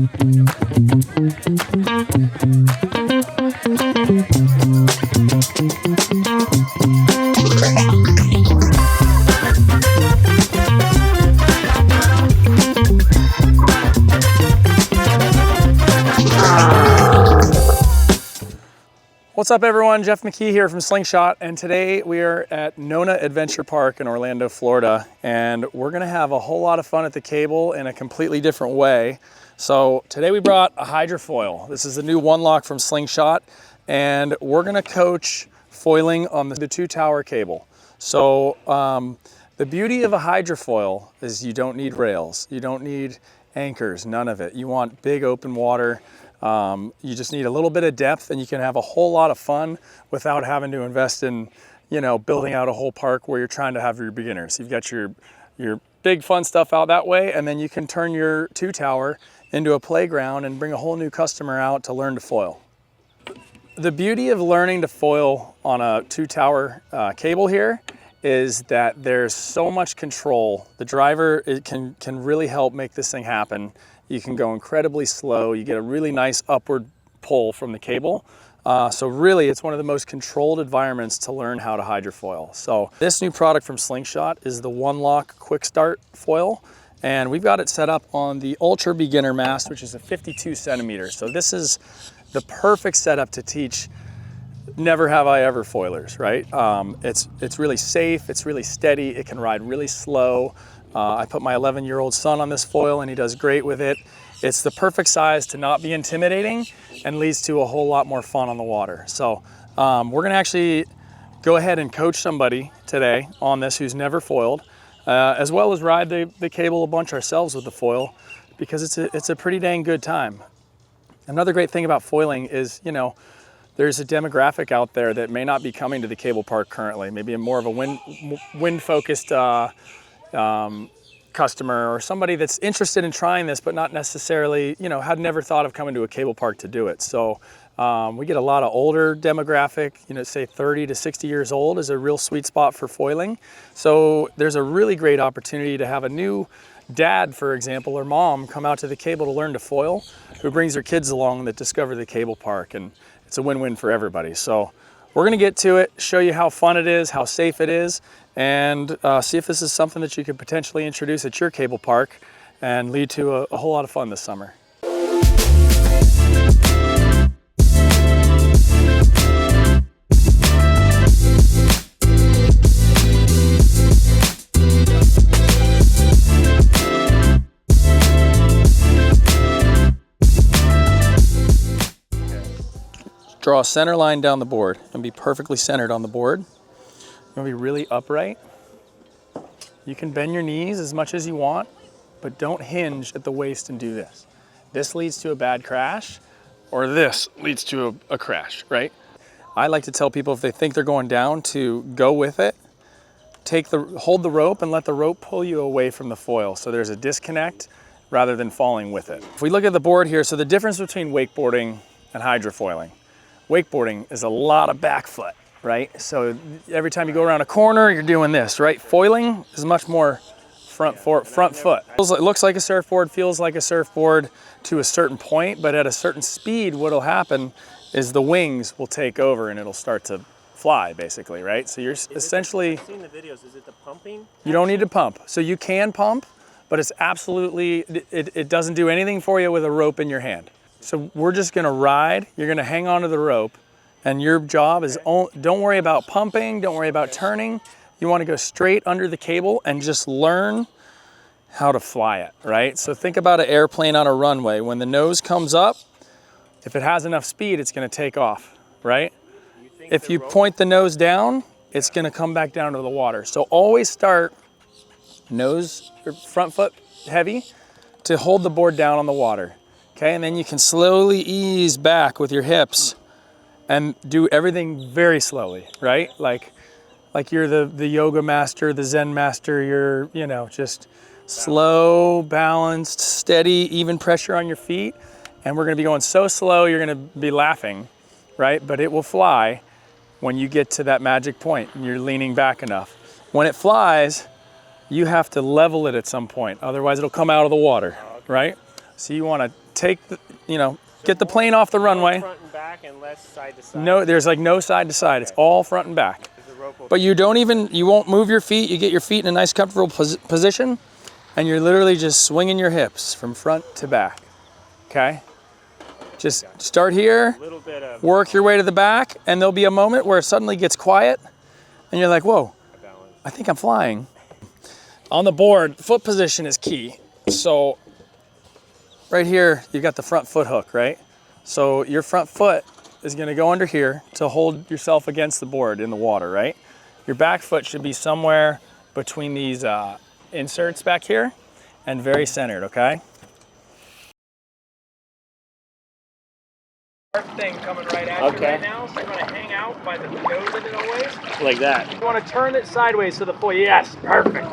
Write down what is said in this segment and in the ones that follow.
What's up everyone, Jeff McKee here from Slingshot, and today we are at Nona Adventure Park in Orlando, Florida, and we're gonna have a whole lot of fun at the cable in a completely different way. So today we brought a hydrofoil. This is the new One Lock from Slingshot, and we're gonna coach foiling on the 2-tower cable. So the beauty of a hydrofoil is you don't need rails, you don't need anchors, none of it. You want big open water. You just need a little bit of depth and you can have a whole lot of fun without having to invest in, building out a whole park where you're trying to have your beginners. You've got your big fun stuff out that way, and then you can turn your 2-tower into a playground and bring a whole new customer out to learn to foil. The beauty of learning to foil on a 2-tower cable here is that there's so much control. The driver can really help make this thing happen. You can go incredibly slow. You get a really nice upward pull from the cable. So really, it's one of the most controlled environments to learn how to hydrofoil. So this new product from Slingshot is the One Lock Quick Start Foil. And we've got it set up on the Ultra Beginner Mast, which is a 52 centimeters. So this is the perfect setup to teach never have I ever foilers, right? It's really safe, it's really steady, it can ride really slow. I put my 11-year-old son on this foil and he does great with it. It's the perfect size to not be intimidating and leads to a whole lot more fun on the water. So we're gonna actually go ahead and coach somebody today on this who's never foiled, as well as ride the cable a bunch ourselves with the foil, because it's a pretty dang good time. Another great thing about foiling is, there's a demographic out there that may not be coming to the cable park currently, maybe more of a wind-focused customer, or somebody that's interested in trying this but not necessarily, had never thought of coming to a cable park to do it. So we get a lot of older demographic, say 30 to 60 years old is a real sweet spot for foiling. So there's a really great opportunity to have a new dad, for example, or mom come out to the cable to learn to foil, who brings their kids along that discover the cable park, and it's a win-win for everybody. So we're gonna get to it, show you how fun it is, how safe it is, and see if this is something that you could potentially introduce at your cable park and lead to a whole lot of fun this summer. Draw a center line down the board and be perfectly centered on the board. You'll be really upright. You can bend your knees as much as you want, but don't hinge at the waist and do this. This leads to a bad crash, or this leads to a crash, right? I like to tell people if they think they're going down to go with it, hold the rope and let the rope pull you away from the foil. So there's a disconnect rather than falling with it. If we look at the board here, so the difference between wakeboarding and hydrofoiling. Wakeboarding is a lot of back foot, right? So every time you go around a corner, you're doing this, right? Foiling is much more front foot. It looks like a surfboard, feels like a surfboard to a certain point, but at a certain speed, what'll happen is the wings will take over and it'll start to fly, basically, right? So you're essentially... I've seen the videos, is it the pumping? You don't need to pump. So you can pump, but it's absolutely, it doesn't do anything for you with a rope in your hand. So we're just gonna ride, you're gonna hang onto the rope, and your job is, don't worry about pumping, don't worry about turning. You wanna go straight under the cable and just learn how to fly it, right? So think about an airplane on a runway. When the nose comes up, if it has enough speed, it's gonna take off, right? If you point the nose down, it's gonna come back down to the water. So always start nose or front foot heavy to hold the board down on the water. Okay, and then you can slowly ease back with your hips and do everything very slowly, right? Like you're the yoga master, the Zen master, you're, just slow, balanced, steady, even pressure on your feet. And we're gonna be going so slow, you're gonna be laughing, right? But it will fly when you get to that magic point and you're leaning back enough. When it flies, you have to level it at some point, otherwise it'll come out of the water, right? So you wanna take the, get the plane off the runway. Front and back and less side to side. No, there's like no side to side. It's all front and back. But you won't move your feet. You get your feet in a nice comfortable position, and you're literally just swinging your hips from front to back, okay? Just start here, work your way to the back, and there'll be a moment where it suddenly gets quiet, and you're like, whoa, I think I'm flying. On the board, foot position is key. So right here, you've got the front foot hook, right? So your front foot is gonna go under here to hold yourself against the board in the water, right? Your back foot should be somewhere between these inserts back here and very centered, okay? Thing coming right at you right now, so you're gonna hang out by the nose of it always. Like that. You wanna turn it sideways so the foot, yes, perfect.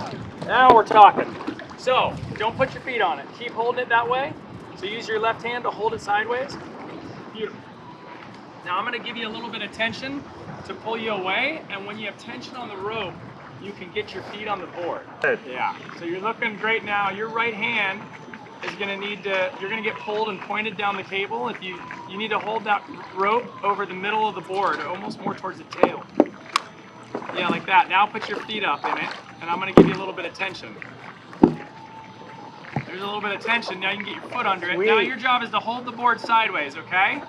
Now we're talking. So, don't put your feet on it. Keep holding it that way. So use your left hand to hold it sideways. Beautiful. Now I'm gonna give you a little bit of tension to pull you away, and when you have tension on the rope, you can get your feet on the board. Good. Yeah, so you're looking great now. Your right hand is gonna you're gonna get pulled and pointed down the cable. If you need to hold that rope over the middle of the board, almost more towards the tail. Yeah, like that. Now put your feet up in it, and I'm gonna give you a little bit of tension. There's a little bit of tension. Now you can get your foot under it. Sweet. Now your job is to hold the board sideways, okay?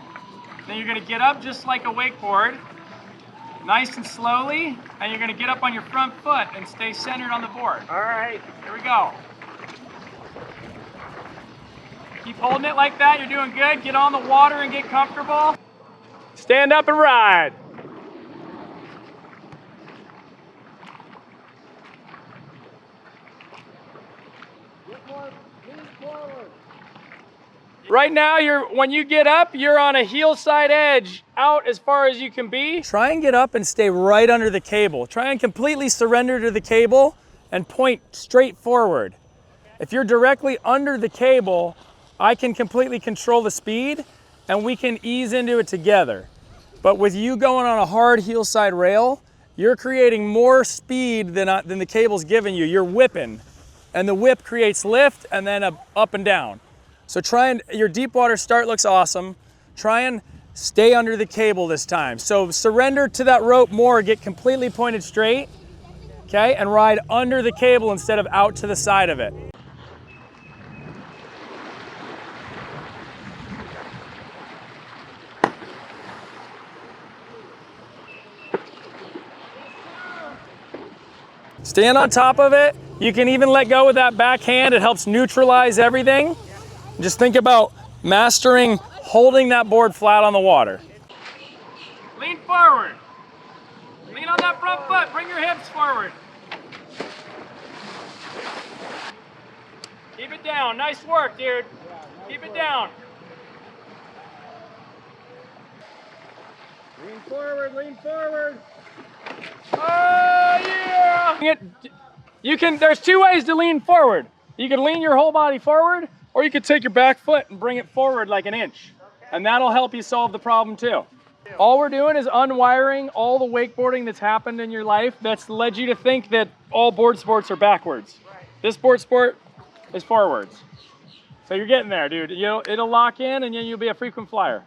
Then you're gonna get up just like a wakeboard, nice and slowly, and you're gonna get up on your front foot and stay centered on the board. All right. Here we go. Keep holding it like that. You're doing good. Get on the water and get comfortable. Stand up and ride. Right now, when you get up, you're on a heel side edge, out as far as you can be. Try and get up and stay right under the cable. Try and completely surrender to the cable and point straight forward. If you're directly under the cable, I can completely control the speed and we can ease into it together. But with you going on a hard heel side rail, you're creating more speed than the cable's giving you. You're whipping, and the whip creates lift and then up and down. So your deep water start looks awesome. Try and stay under the cable this time. So surrender to that rope more, get completely pointed straight, okay? And ride under the cable instead of out to the side of it. Stand on top of it. You can even let go with that back hand. It helps neutralize everything. Just think about mastering holding that board flat on the water. Lean forward. Lean on that front foot. Bring your hips forward. Keep it down. Nice work, dude. Keep it down. Lean forward. Lean forward. Oh, yeah! There's two ways to lean forward. You can lean your whole body forward, or you could take your back foot and bring it forward like an inch. And that'll help you solve the problem too. All we're doing is unwiring all the wakeboarding that's happened in your life that's led you to think that all board sports are backwards. This board sport is forwards. So you're getting there, dude. It'll lock in and then you'll be a frequent flyer.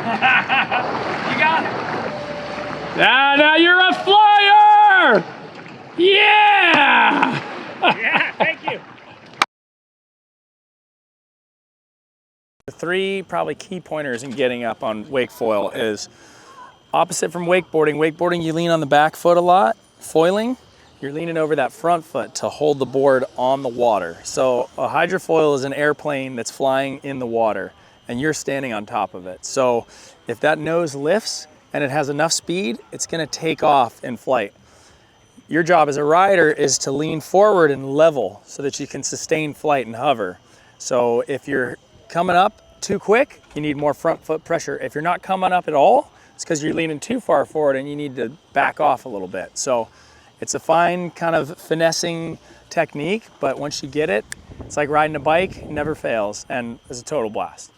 You got it. Now you're a flyer! Yeah! Yeah, thank you. The three probably key pointers in getting up on wake foil is opposite from wakeboarding. Wakeboarding, you lean on the back foot a lot. Foiling, you're leaning over that front foot to hold the board on the water. So a hydrofoil is an airplane that's flying in the water, and you're standing on top of it. So if that nose lifts and it has enough speed, it's gonna take off in flight. Your job as a rider is to lean forward and level so that you can sustain flight and hover. So if you're coming up too quick, you need more front foot pressure. If you're not coming up at all, it's because you're leaning too far forward and you need to back off a little bit. So it's a fine kind of finessing technique, but once you get it, it's like riding a bike, it never fails, and it's a total blast.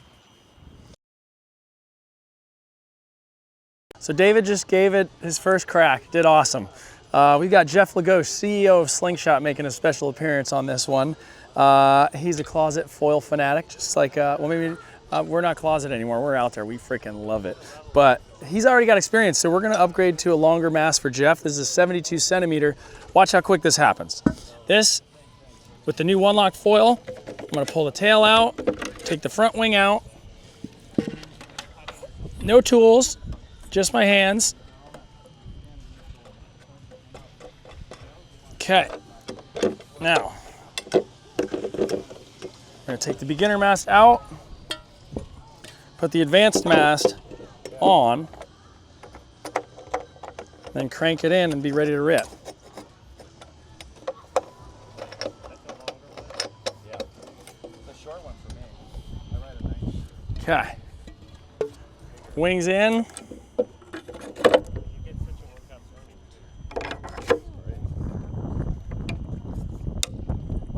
So David just gave it his first crack, did awesome. We've got Jeff Logosz, CEO of Slingshot, making a special appearance on this one. He's a closet foil fanatic, just like, well, maybe we're not closet anymore, we're out there, we freaking love it. But he's already got experience, so we're gonna upgrade to a longer mast for Jeff. This is a 72 centimeter. Watch how quick this happens. This, with the new One Lock foil, I'm gonna pull the tail out, take the front wing out. No tools, just my hands. Okay, now, I'm gonna take the beginner mast out, put the advanced mast on, then crank it in and be ready to rip. Okay, wings in.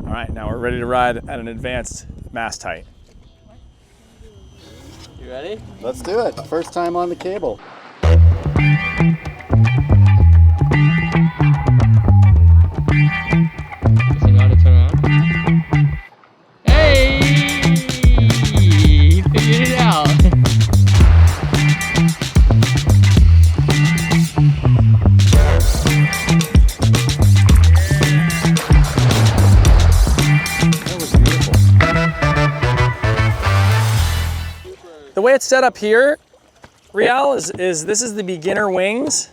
All right, now we're ready to ride at an advanced mast height. You ready? Let's do it. First time on the cable. Hey! You figured it out. The way it's set up here, Rial, is this is the beginner wings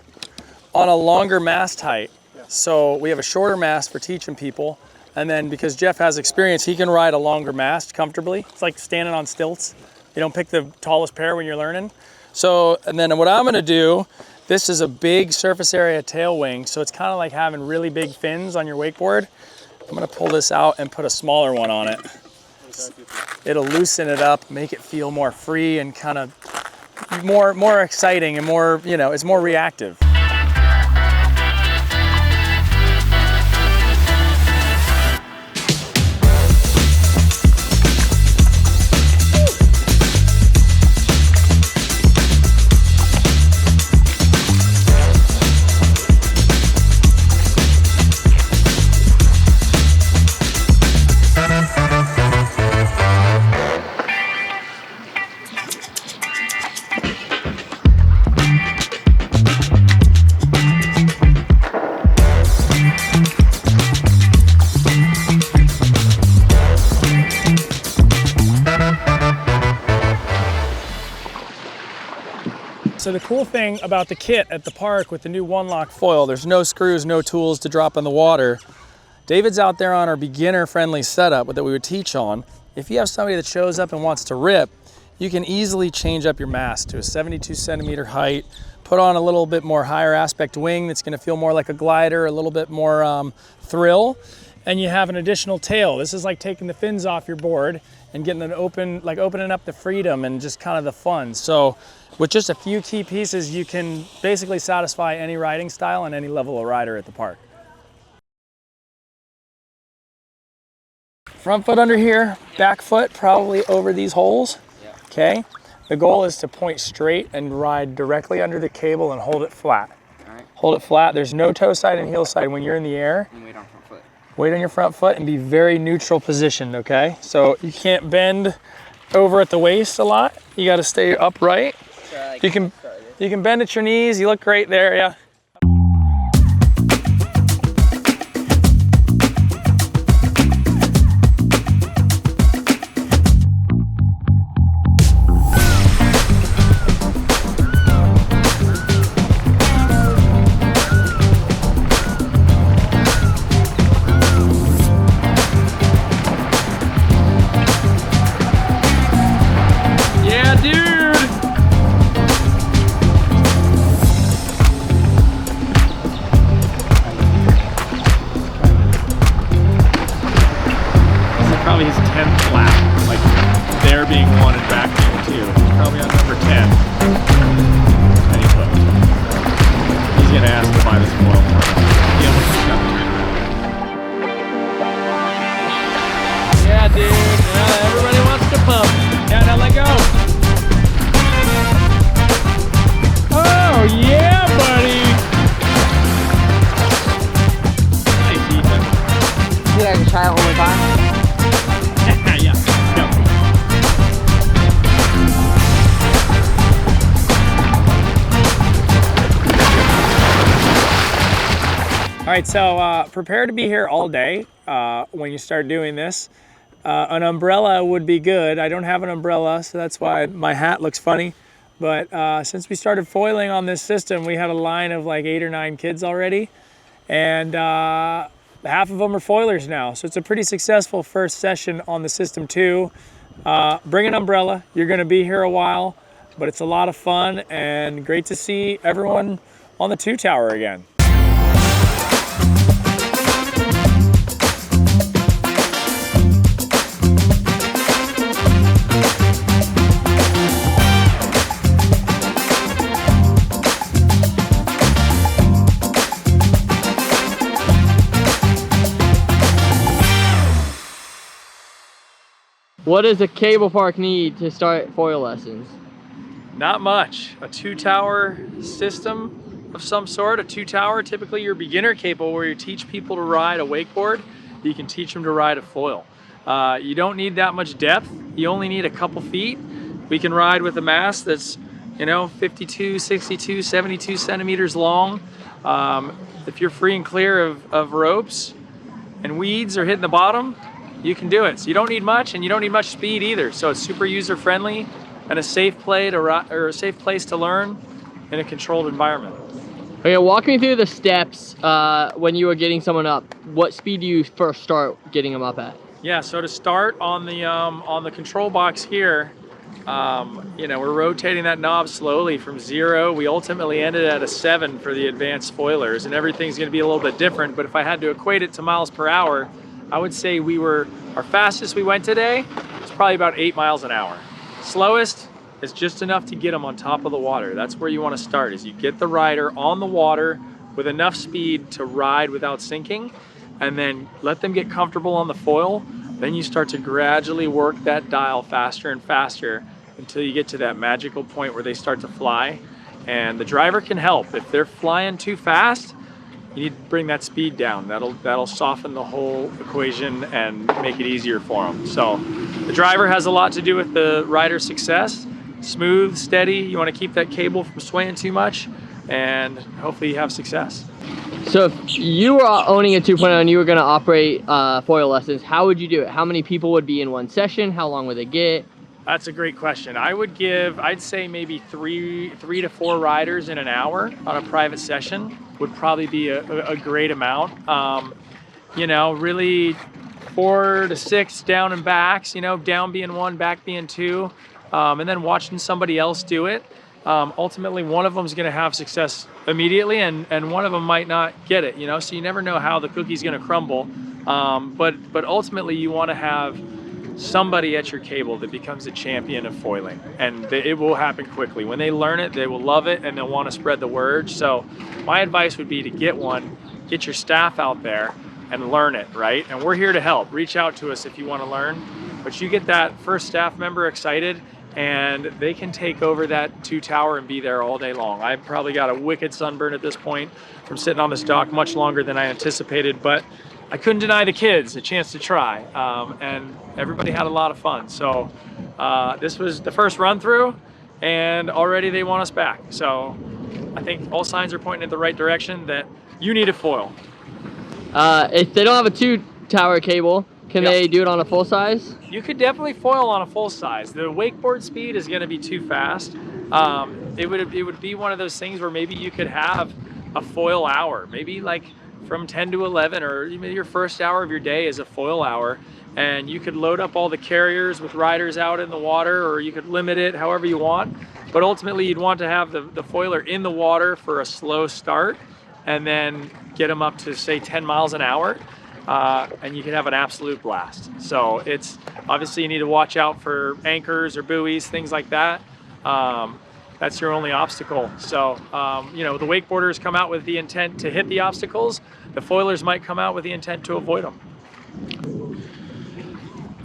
on a longer mast height. So we have a shorter mast for teaching people, and then because Jeff has experience, he can ride a longer mast comfortably. It's like standing on stilts. You don't pick the tallest pair when you're learning. So, and then what I'm gonna do, this is a big surface area tail wing, so it's kind of like having really big fins on your wakeboard. I'm gonna pull this out and put a smaller one on it. It'll loosen it up, make it feel more free and kind of more exciting and more, you know, it's more reactive. So the cool thing about the kit at the park with the new One Lock foil, there's no screws, no tools to drop in the water. David's out there on our beginner-friendly setup that we would teach on. If you have somebody that shows up and wants to rip, you can easily change up your mast to a 72 centimeter height, put on a little bit more higher aspect wing that's gonna feel more like a glider, a little bit more thrill, and you have an additional tail. This is like taking the fins off your board and getting an open, like opening up the freedom and just kind of the fun. So with just a few key pieces, you can basically satisfy any riding style and any level of rider at the park. Front foot under here, back foot probably over these holes, okay? The goal is to point straight and ride directly under the cable and hold it flat. All right. Hold it flat. There's no toe side and heel side when you're in the air. And wait on front foot. Weight on your front foot and be very neutral positioned, okay? So you can't bend over at the waist a lot. You gotta stay upright. You can bend at your knees. You look great there, yeah. Probably his 10th lap, like there being one and back being two. He's probably on number 10. And he's hooked. He's gonna ask to buy this foil more. Yeah, dude. Now everybody wants to pump. Yeah, now let go. Oh, right, so prepare to be here all day when you start doing this. An umbrella would be good. I don't have an umbrella, so that's why my hat looks funny. But since we started foiling on this system, we had a line of like 8 or 9 kids already. And half of them are foilers now. So it's a pretty successful first session on the system too. Bring an umbrella. You're gonna be here a while, but it's a lot of fun and great to see everyone on the 2 tower again. What does a cable park need to start foil lessons? Not much. A 2 tower system of some sort. A 2 tower, typically your beginner cable where you teach people to ride a wakeboard, you can teach them to ride a foil. You don't need that much depth. You only need a couple feet. We can ride with a mast that's, 52, 62, 72 centimeters long. If you're free and clear of ropes and weeds or hitting the bottom, you can do it. So you don't need much, and you don't need much speed either. So it's super user-friendly and a safe place to learn in a controlled environment. Okay, walk me through the steps when you were getting someone up. What speed do you first start getting them up at? Yeah, so to start on the control box here, we're rotating that knob slowly from 0. We ultimately ended at a 7 for the advanced foilers, and everything's going to be a little bit different. But if I had to equate it to miles per hour, I would say our fastest we went today was probably about 8 miles an hour. Slowest is just enough to get them on top of the water. That's where you want to start, is you get the rider on the water with enough speed to ride without sinking, and then let them get comfortable on the foil. Then you start to gradually work that dial faster and faster until you get to that magical point where they start to fly. And the driver can help. If they're flying too fast, you need to bring that speed down. That'll soften the whole equation and make it easier for them. So the driver has a lot to do with the rider's success. Smooth, steady. You want to keep that cable from swaying too much, and hopefully you have success. So if you were owning a 2.0 and you were going to operate foil lessons, how would you do it? How many people would be in one session? How long would they get? That's a great question. I'd say maybe three to 4 riders in an hour on a private session would probably be a great amount. Really 4 to 6 down and backs, down being 1, back being 2, and then watching somebody else do it. Ultimately, one of them is going to have success immediately, and one of them might not get it, so you never know how the cookie's going to crumble. But ultimately, you want to have somebody at your cable that becomes a champion of foiling, and it will happen quickly. When they learn it, they will love it, and they'll want to spread the word. So my advice would be to get your staff out there and learn it, right? And we're here to help. Reach out to us if you want to learn, but you get that first staff member excited, and they can take over that 2 tower and be there all day long. I've probably got a wicked sunburn at this point from sitting on this dock much longer than I anticipated, but I couldn't deny the kids a chance to try, and everybody had a lot of fun. So this was the first run through, and already they want us back. So I think all signs are pointing in the right direction that you need a foil. If they don't have a 2 tower cable, can they do it on a full size? You could definitely foil on a full size. The wakeboard speed is going to be too fast. It would be one of those things where maybe you could have a foil hour, maybe like from 10 to 11, or maybe your first hour of your day is a foil hour, and you could load up all the carriers with riders out in the water, or you could limit it however you want. But ultimately, you'd want to have the foiler in the water for a slow start, and then get them up to, say, 10 miles an hour, and you can have an absolute blast. So it's obviously you need to watch out for anchors or buoys, things like that. That's your only obstacle. So, the wakeboarders come out with the intent to hit the obstacles. The foilers might come out with the intent to avoid them.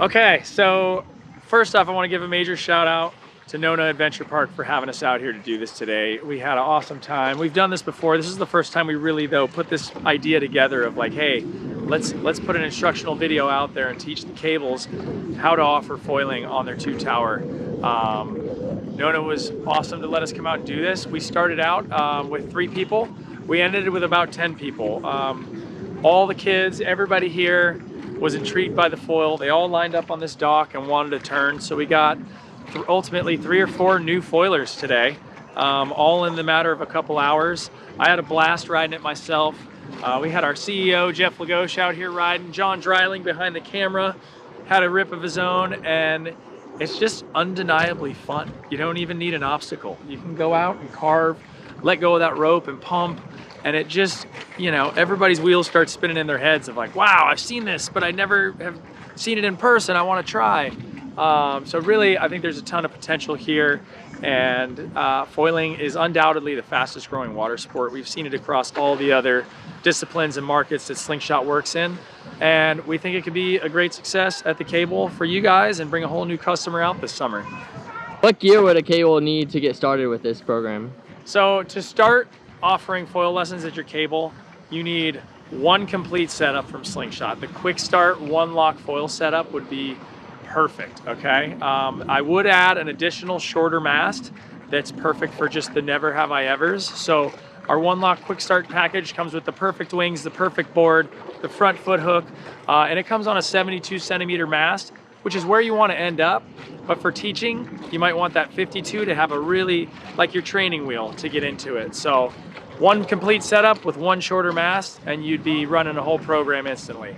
Okay, so first off, I want to give a major shout out to Nona Adventure Park for having us out here to do this today. We had an awesome time. We've done this before. This is the first time we really, though, put this idea together of like, hey, let's put an instructional video out there and teach the cables how to offer foiling on their 2 tower. Nona was awesome to let us come out and do this. We started out with 3 people. we ended with about 10 people. All the kids, everybody here was intrigued by the foil. They all lined up on this dock and wanted to turn. So we got ultimately 3 or 4 new foilers today, all in the matter of a couple hours. I had a blast riding it myself. We had our CEO, Jeff Logosz, out here riding. John Dreiling behind the camera had a rip of his own, and it's just undeniably fun. You don't even need an obstacle. You can go out and carve, let go of that rope and pump, and it just, you know, everybody's wheels start spinning in their heads of like, wow, I've seen this, but I never have seen it in person. I want to try. So really, I think there's a ton of potential here, and foiling is undoubtedly the fastest growing water sport. We've seen it across all the other disciplines and markets that Slingshot works in, and we think it could be a great success at the cable for you guys and bring a whole new customer out this summer. What gear would a cable need to get started with this program? So to start offering foil lessons at your cable, you need one complete setup from Slingshot. The quick start one lock foil setup would be perfect, okay? I would add an additional shorter mast that's perfect for just the never have I evers. So our one lock quick start package comes with the perfect wings, the perfect board, the front foot hook, and it comes on a 72 centimeter mast, which is where you want to end up. But for teaching, you might want that 52 to have a really, like your training wheel to get into it. So one complete setup with one shorter mast and you'd be running a whole program instantly.